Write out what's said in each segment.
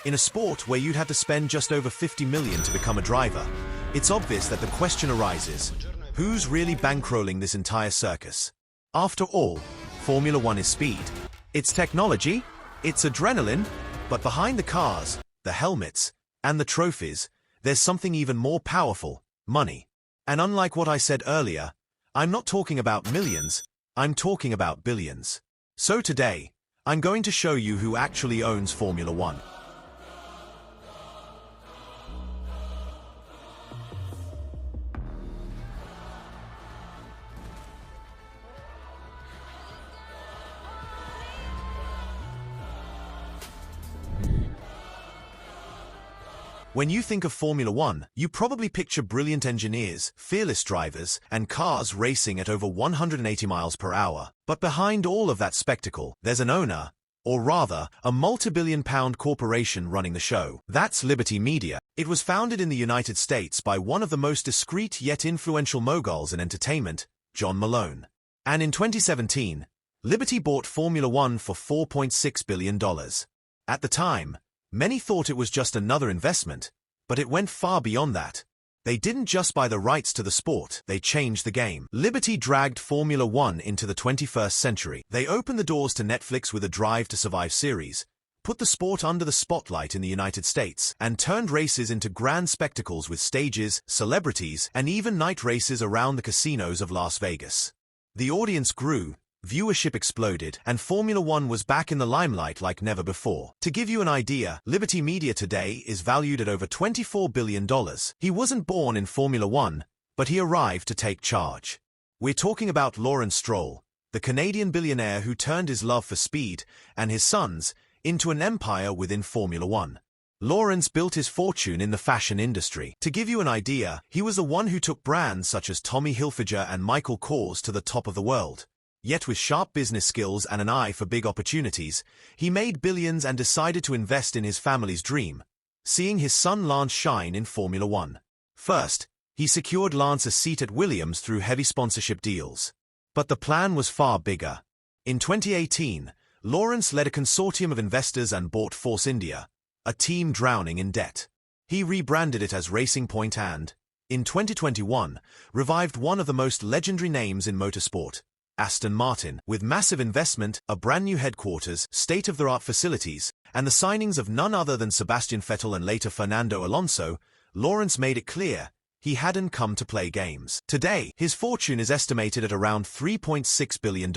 In a sport where you'd have to spend just over 50 million to become a driver, it's obvious that the question arises, who's really bankrolling this entire circus? After all, Formula One is speed. It's technology, it's adrenaline, but behind the cars, the helmets, and the trophies, there's something even more powerful, money. And unlike what I said earlier, I'm not talking about millions, I'm talking about billions. So today, I'm going to show you who actually owns Formula One. When you think of Formula One, you probably picture brilliant engineers, fearless drivers, and cars racing at over 180 miles per hour. But behind all of that spectacle, there's an owner, or rather, a multi-billion-pound corporation running the show. That's Liberty Media. It was founded in the United States by one of the most discreet yet influential moguls in entertainment, John Malone. And in 2017, Liberty bought Formula One for $4.6 billion. At the time, many thought it was just another investment, but it went far beyond that. They didn't just buy the rights to the sport, they changed the game. Liberty dragged Formula One into the 21st century. They opened the doors to Netflix with a Drive to Survive series, put the sport under the spotlight in the United States, and turned races into grand spectacles with stages, celebrities, and even night races around the casinos of Las Vegas. The audience grew, viewership exploded, and Formula One was back in the limelight like never before. To give you an idea, Liberty Media today is valued at over $24 billion. He wasn't born in Formula One, but he arrived to take charge. We're talking about Lawrence Stroll, the Canadian billionaire who turned his love for speed and his sons into an empire within Formula One. Lawrence built his fortune in the fashion industry. To give you an idea, he was the one who took brands such as Tommy Hilfiger and Michael Kors to the top of the world. Yet with sharp business skills and an eye for big opportunities, he made billions and decided to invest in his family's dream, seeing his son Lance shine in Formula One. First, he secured Lance a seat at Williams through heavy sponsorship deals. But the plan was far bigger. In 2018, Lawrence led a consortium of investors and bought Force India, a team drowning in debt. He rebranded it as Racing Point and, in 2021, revived one of the most legendary names in motorsport, Aston Martin. With massive investment, a brand new headquarters, state-of-the-art facilities, and the signings of none other than Sebastian Vettel and later Fernando Alonso, Lawrence made it clear he hadn't come to play games. Today, his fortune is estimated at around $3.6 billion.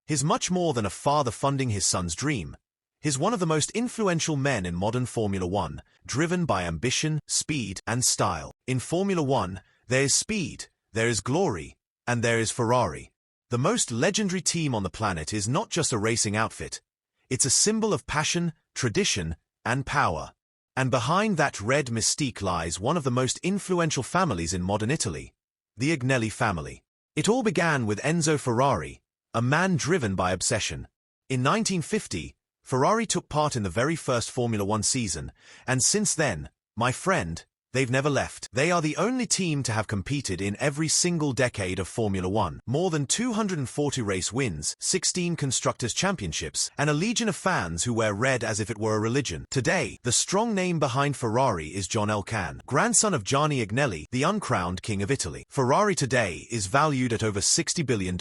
He's much more than a father funding his son's dream. He's one of the most influential men in modern Formula One, driven by ambition, speed, and style. In Formula One, there is speed, there is glory, and there is Ferrari. The most legendary team on the planet is not just a racing outfit. It's a symbol of passion, tradition, and power. And behind that red mystique lies one of the most influential families in modern Italy, the Agnelli family. It all began with Enzo Ferrari, a man driven by obsession. In 1950, Ferrari took part in the very first Formula One season, and since then, my friend, they've never left. They are the only team to have competed in every single decade of Formula One. More than 240 race wins, 16 Constructors' Championships, and a legion of fans who wear red as if it were a religion. Today, the strong name behind Ferrari is John Elkann, grandson of Gianni Agnelli, the uncrowned king of Italy. Ferrari today is valued at over $60 billion.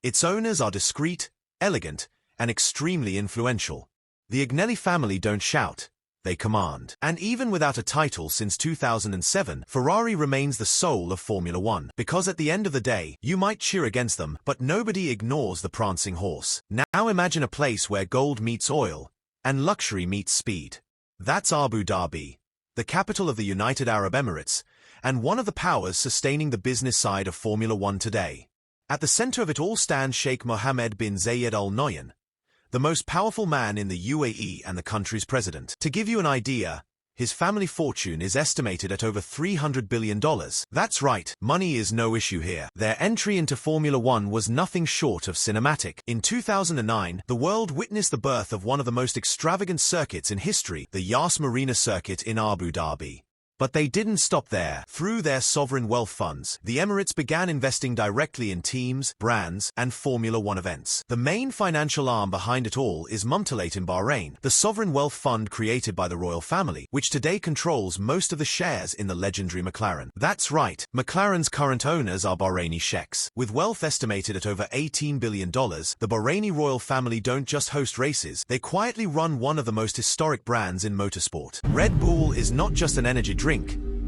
Its owners are discreet, elegant, and extremely influential. The Agnelli family don't shout, they command. And even without a title since 2007, Ferrari remains the soul of Formula One. Because at the end of the day, you might cheer against them, but nobody ignores the prancing horse. Now imagine a place where gold meets oil, and luxury meets speed. That's Abu Dhabi, the capital of the United Arab Emirates, and one of the powers sustaining the business side of Formula One today. At the center of it all stands Sheikh Mohammed bin Zayed Al Nahyan, the most powerful man in the UAE and the country's president. To give you an idea, his family fortune is estimated at over $300 billion. That's right, money is no issue here. Their entry into Formula One was nothing short of cinematic. In 2009, the world witnessed the birth of one of the most extravagant circuits in history, the Yas Marina circuit in Abu Dhabi. But they didn't stop there. Through their sovereign wealth funds, the Emirates began investing directly in teams, brands, and Formula One events. The main financial arm behind it all is Mumtalaat in Bahrain, the sovereign wealth fund created by the royal family, which today controls most of the shares in the legendary McLaren. That's right, McLaren's current owners are Bahraini sheikhs. With wealth estimated at over $18 billion, the Bahraini royal family don't just host races, they quietly run one of the most historic brands in motorsport. Red Bull is not just an energy drink,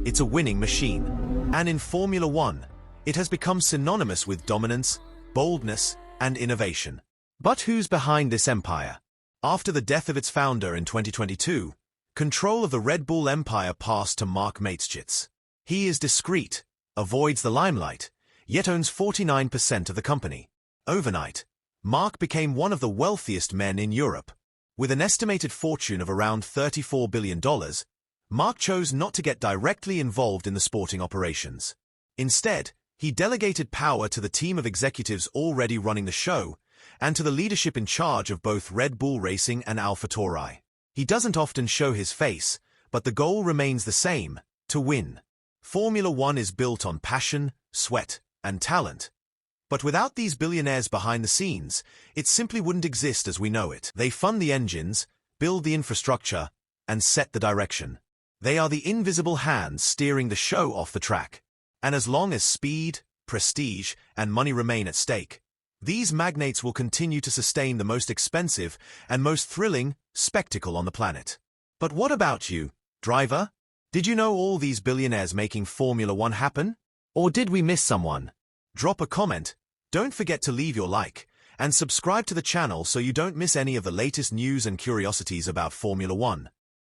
it's a winning machine. And in Formula One, it has become synonymous with dominance, boldness, and innovation. But who's behind this empire? After the death of its founder in 2022, control of the Red Bull empire passed to Marc Mateschitz. He is discreet, avoids the limelight, yet owns 49% of the company. Overnight, Marc became one of the wealthiest men in Europe. With an estimated fortune of around $34 billion, Marc chose not to get directly involved in the sporting operations. Instead, he delegated power to the team of executives already running the show, and to the leadership in charge of both Red Bull Racing and AlphaTauri. He doesn't often show his face, but the goal remains the same: to win. Formula One is built on passion, sweat, and talent. But without these billionaires behind the scenes, it simply wouldn't exist as we know it. They fund the engines, build the infrastructure, and set the direction. They are the invisible hands steering the show off the track. And as long as speed, prestige, and money remain at stake, these magnates will continue to sustain the most expensive and most thrilling spectacle on the planet. But what about you, driver? Did you know all these billionaires making Formula One happen? Or did we miss someone? Drop a comment, don't forget to leave your like, and subscribe to the channel so you don't miss any of the latest news and curiosities about Formula One.